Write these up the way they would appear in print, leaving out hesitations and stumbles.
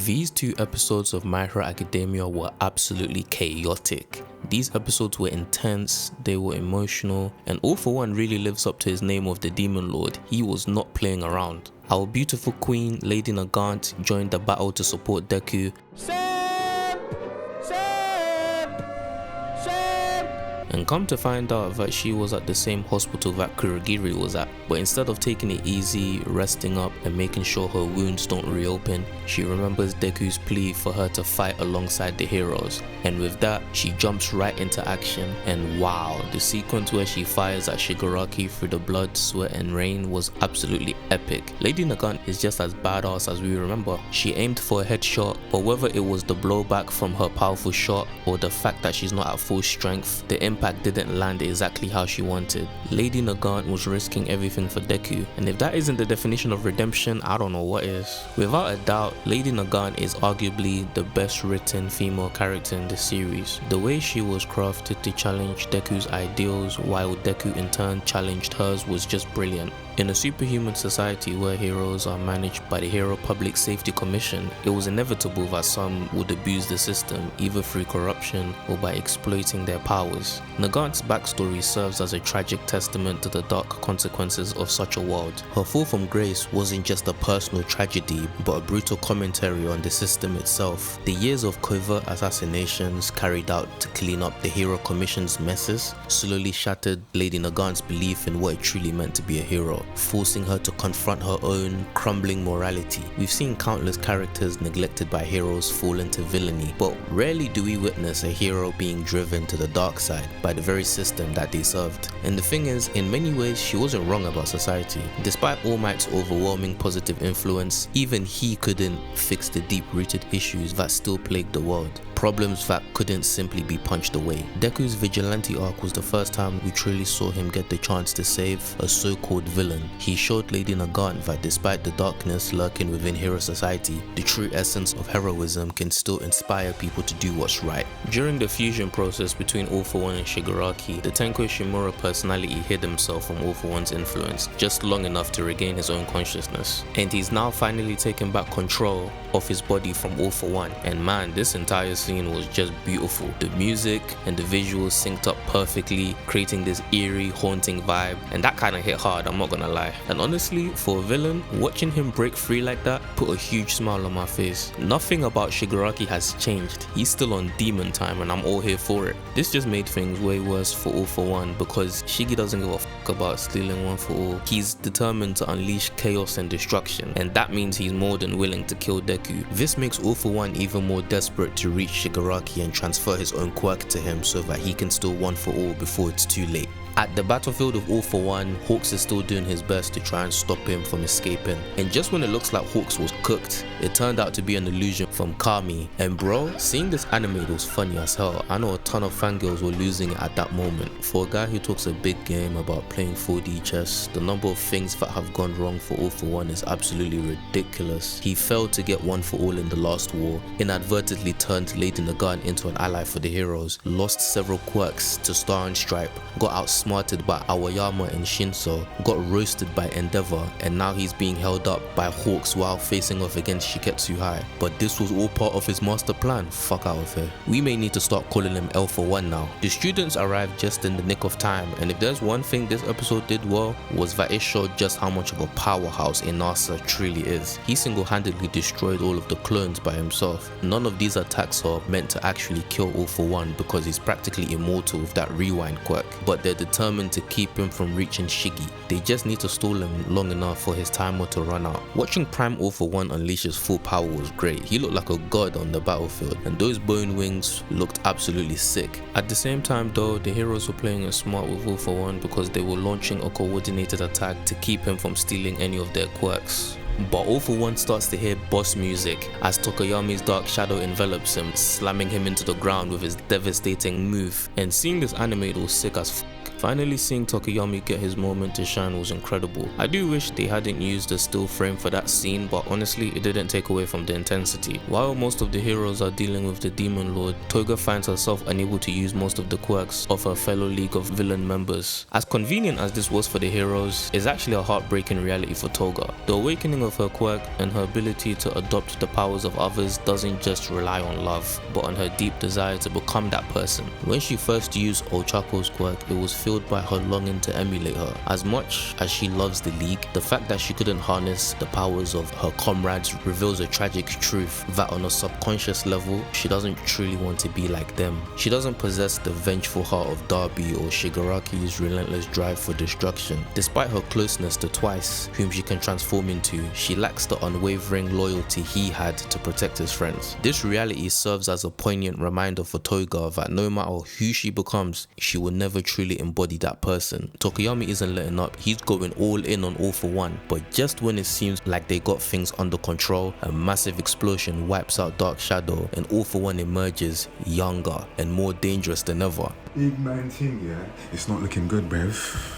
These 2 episodes of My Hero Academia were absolutely chaotic. These episodes were intense, they were emotional, and All For One really lives up to his name of the Demon Lord. He was not playing around. Our beautiful queen, Lady Nagant, joined the battle to support Deku. And come to find out that she was at the same hospital that Kurogiri was at, but instead of taking it easy, resting up and making sure her wounds don't reopen, she remembers Deku's plea for her to fight alongside the heroes, and with that she jumps right into action. And wow, the sequence where she fires at Shigaraki through the blood, sweat and rain was absolutely epic. Lady Nagant is just as badass as we remember. She aimed for a headshot, but whether it was the blowback from her powerful shot or the fact that she's not at full strength, the impact didn't land exactly how she wanted. Lady Nagant was risking everything for Deku, and if that isn't the definition of redemption, I don't know what is. Without a doubt, Lady Nagant is arguably the best written female character in the series. The way she was crafted to challenge Deku's ideals while Deku in turn challenged hers was just brilliant. In a superhuman society where heroes are managed by the Hero Public Safety Commission, it was inevitable that some would abuse the system, either through corruption or by exploiting their powers. Nagant's backstory serves as a tragic testament to the dark consequences of such a world. Her fall from grace wasn't just a personal tragedy, but a brutal commentary on the system itself. The years of covert assassinations carried out to clean up the Hero Commission's messes slowly shattered Lady Nagant's belief in what it truly meant to be a hero, forcing her to confront her own crumbling morality. We've seen countless characters neglected by heroes fall into villainy, but rarely do we witness a hero being driven to the dark side by the very system that they served. And the thing is, in many ways she wasn't wrong about society. Despite All Might's overwhelming positive influence, even he couldn't fix the deep-rooted issues that still plagued the world. Problems that couldn't simply be punched away. Deku's vigilante arc was the first time we truly saw him get the chance to save a so-called villain. He showed Lady Nagant that despite the darkness lurking within hero society, the true essence of heroism can still inspire people to do what's right. During the fusion process between All For One and Shigaraki, the Tenko Shimura personality hid himself from All For One's influence just long enough to regain his own consciousness, and he's now finally taken back control of his body from All For One. And man, this entire scene was just beautiful. The music and the visuals synced up perfectly, creating this eerie, haunting vibe, and that kind of hit hard, I'm not gonna lie. And honestly, for a villain, watching him break free like that put a huge smile on my face. Nothing about Shigaraki has changed. He's still on demon time and I'm all here for it. This just made things way worse for All For One because Shigi doesn't give a fuck about stealing one for all. He's determined to unleash chaos and destruction, and that means he's more than willing to kill Deku. This makes All For One even more desperate to reach Shigaraki and transfer his own quirk to him so that he can steal one for all before it's too late. At the battlefield of All For One, Hawks is still doing his best to try and stop him from escaping. And just when it looks like Hawks was cooked, it turned out to be an illusion from Kami. And bro, seeing this anime was funny as hell. I know a ton of fangirls were losing it at that moment. For a guy who talks a big game about playing 4D chess, the number of things that have gone wrong for All For One is absolutely ridiculous. He failed to get one for all in the last war, inadvertently turned Lady Nagant into an ally for the heroes, lost several quirks to Star and Stripe, got outsmarted by Aoyama and Shinso, got roasted by Endeavor, and now he's being held up by Hawks while facing off against Shiketsu High. But this was all part of his master plan. Fuck out of here. We may need to start calling him L For One now. The students arrived just in the nick of time, and if there's one thing this episode did well, was that it showed just how much of a powerhouse Inasa truly is. He single-handedly destroyed all of the clones by himself. None of these attacks are meant to actually kill All For One because he's practically immortal with that rewind quirk, but they're determined to keep him from reaching Shigi. They just need to stall him long enough for his timer to run out. Watching Prime All For One unleash his full power was great. He looked like a god on the battlefield, and those bone wings looked absolutely sick. At the same time though, the heroes were playing it smart with All For One because they were launching a coordinated attack to keep him from stealing any of their quirks. But All For One starts to hear boss music as Tokoyami's dark shadow envelops him, slamming him into the ground with his devastating move. And seeing this animated was sick as f. Finally seeing Tokoyami get his moment to shine was incredible. I do wish they hadn't used a still frame for that scene, but honestly it didn't take away from the intensity. While most of the heroes are dealing with the Demon Lord, Toga finds herself unable to use most of the quirks of her fellow League of Villain members. As convenient as this was for the heroes, it's actually a heartbreaking reality for Toga. The awakening of her quirk, and her ability to adopt the powers of others doesn't just rely on love, but on her deep desire to become that person. When she first used Ochako's quirk, it was fueled by her longing to emulate her. As much as she loves the League, the fact that she couldn't harness the powers of her comrades reveals a tragic truth that on a subconscious level, she doesn't truly want to be like them. She doesn't possess the vengeful heart of Darby or Shigaraki's relentless drive for destruction. Despite her closeness to Twice, whom she can transform into, she lacks the unwavering loyalty he had to protect his friends. This reality serves as a poignant reminder for Toga that no matter who she becomes, she will never truly embody that person. Tokoyami isn't letting up, he's going all in on All For One, but just when it seems like they got things under control, a massive explosion wipes out Dark Shadow and All For One emerges younger and more dangerous than ever. Big man thing, yeah? It's not looking good, bruv.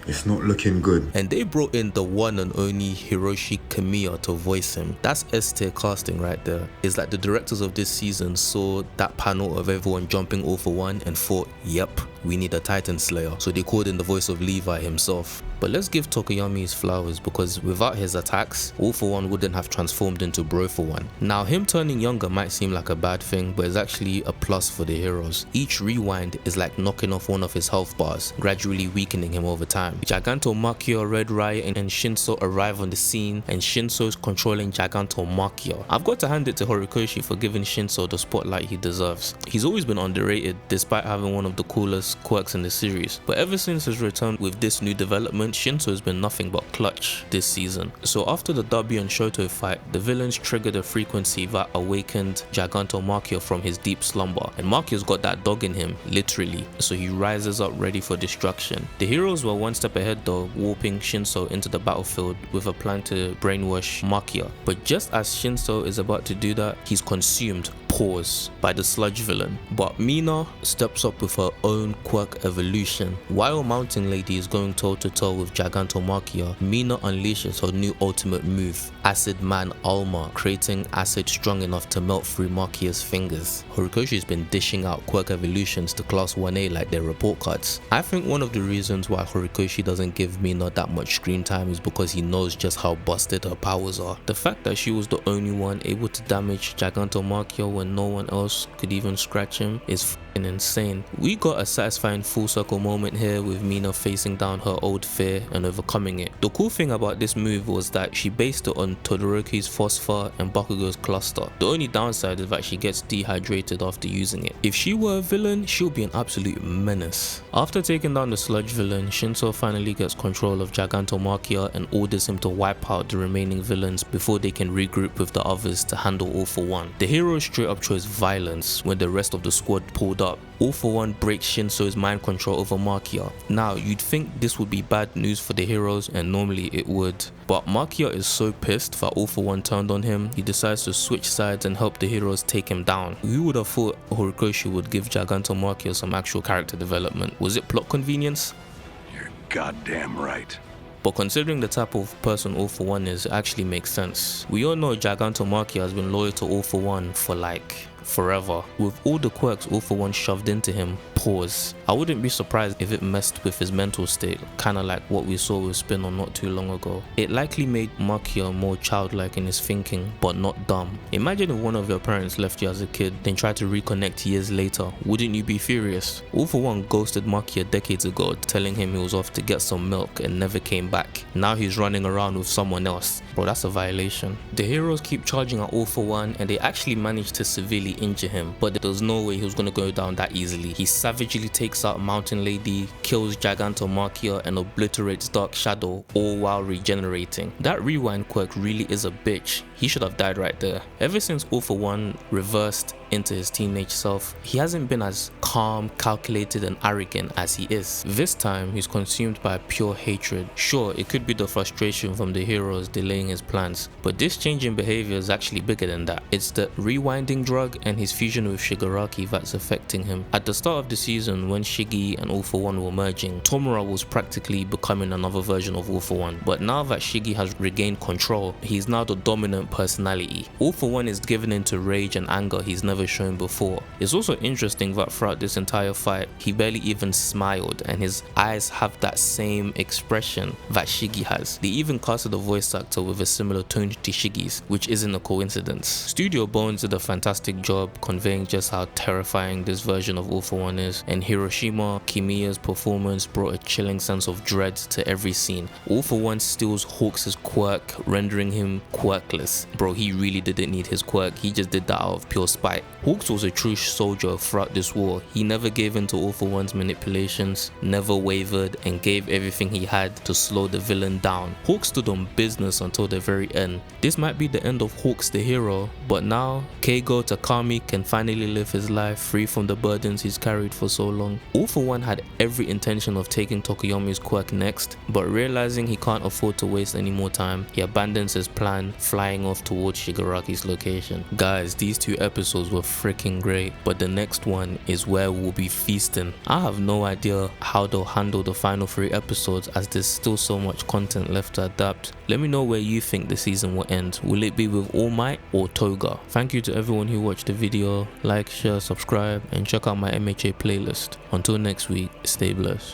It's not looking good. And they brought in the one and only Hiroshi Kamiya to voice him. That's S-tier casting right there. It's like the directors of this season saw that panel of everyone jumping All For One and thought, yep, we need a Titan Slayer. So they called in the voice of Levi himself. But let's give Tokoyami his flowers, because without his attacks, All For One wouldn't have transformed into Bro For One. Now, him turning younger might seem like a bad thing, but it's actually a plus for the heroes. Each rewind is like knocking off one of his health bars, gradually weakening him over time. Gigantomachia, Red Riot, and Shinso arrive on the scene, and Shinso's controlling Gigantomachia. I've got to hand it to Horikoshi for giving Shinso the spotlight he deserves. He's always been underrated, despite having one of the coolest quirks in the series, but ever since his return with this new development, Shinso has been nothing but clutch this season. So after the Darby and Shoto fight, the villains triggered a frequency that awakened Gigantomachia from his deep slumber, and Machia's got that dog in him, literally, so he rises up ready for destruction. The heroes were one step ahead though, warping Shinso into the battlefield with a plan to brainwash Machia. But just as Shinso is about to do that, he's consumed, pause, by the sludge villain. But Mina steps up with her own quirk evolution. While Mountain Lady is going toe to toe with Gigantomachia, Mina unleashes her new ultimate move, Acid Man Alma, creating acid strong enough to melt through Machia's fingers. Horikoshi's been dishing out quirk evolutions to Class 1A like their report cards. I think one of the reasons why Horikoshi doesn't give Mina that much screen time is because he knows just how busted her powers are. The fact that she was the only one able to damage Gigantomachia when no one else could even scratch him is f***ing insane. We got a satisfying full circle moment here with Mina facing down her old fear and overcoming it. The cool thing about this move was that she based it on Todoroki's Phosphor and Bakugo's Cluster. The only downside is that she gets dehydrated after using it. If she were a villain, she'll be an absolute menace. After taking down the sludge villain, Shinso finally gets control of Gigantomachia and orders him to wipe out the remaining villains before they can regroup with the others to handle All For One. The heroes straight up chose violence when the rest of the squad pulled up. All For One breaks Shinso's mind control over Machia. Now, you'd think this would be bad news for the heroes, and normally it would. But Machia is so pissed that All For One turned on him, he decides to switch sides and help the heroes take him down. Who would have thought Horikoshi would give Gigantomachia some actual character development? Was it plot convenience? You're goddamn right. But considering the type of person All For One is, it actually makes sense. We all know Gigantomachia has been loyal to All For One for like forever. With all the quirks All For One shoved into him, pause. I wouldn't be surprised if it messed with his mental state, kinda like what we saw with Spinner not too long ago. It likely made Machia more childlike in his thinking, but not dumb. Imagine if one of your parents left you as a kid, then tried to reconnect years later. Wouldn't you be furious? All For One ghosted Machia decades ago, telling him he was off to get some milk and never came back. Now he's running around with someone else. Bro, that's a violation. The heroes keep charging at All For One, and they actually managed to severely injure him, but there was no way he was going to go down that easily. He savagely takes out Mountain Lady, kills Gigantomachia, and obliterates Dark Shadow, all while regenerating. That rewind quirk really is a bitch. He should have died right there. Ever since All For One reversed into his teenage self, he hasn't been as calm, calculated, and arrogant as he is. This time, he's consumed by pure hatred. Sure, it could be the frustration from the heroes delaying his plans, but this change in behavior is actually bigger than that. It's the rewinding drug and his fusion with Shigaraki that's affecting him. At the start of the season, when Shiggy and All For One were merging, Tomura was practically becoming another version of All For One. But now that Shiggy has regained control, he's now the dominant different personality. All for One is given into rage and anger he's never shown before. It's also interesting that throughout this entire fight, he barely even smiled and his eyes have that same expression that Shiggy has. They even casted a voice actor with a similar tone to Shiggy's, which isn't a coincidence. Studio Bones did a fantastic job conveying just how terrifying this version of All for One is, and Hiroshima Kimiya's performance brought a chilling sense of dread to every scene. All for One steals Hawks' quirk, rendering him quirkless. Bro, he really didn't need his quirk, he just did that out of pure spite. Hawks was a true soldier throughout this war. He never gave in to All for One's manipulations, never wavered, and gave everything he had to slow the villain down. Hawks stood on business until the very end. This might be the end of Hawks the hero, but now Keigo Takami can finally live his life free from the burdens he's carried for so long. All for One had every intention of taking Tokoyomi's quirk next, but realizing he can't afford to waste any more time, he abandons his plan, flying off towards Shigaraki's location. Guys, these 2 episodes were freaking great, but the next one is where we'll be feasting. I have no idea how they'll handle the final 3 episodes as there's still so much content left to adapt. Let me know where you think the season will end. Will it be with All Might or Toga? Thank you to everyone who watched the video. Like, share, subscribe, and check out my MHA playlist. Until next week, stay blessed.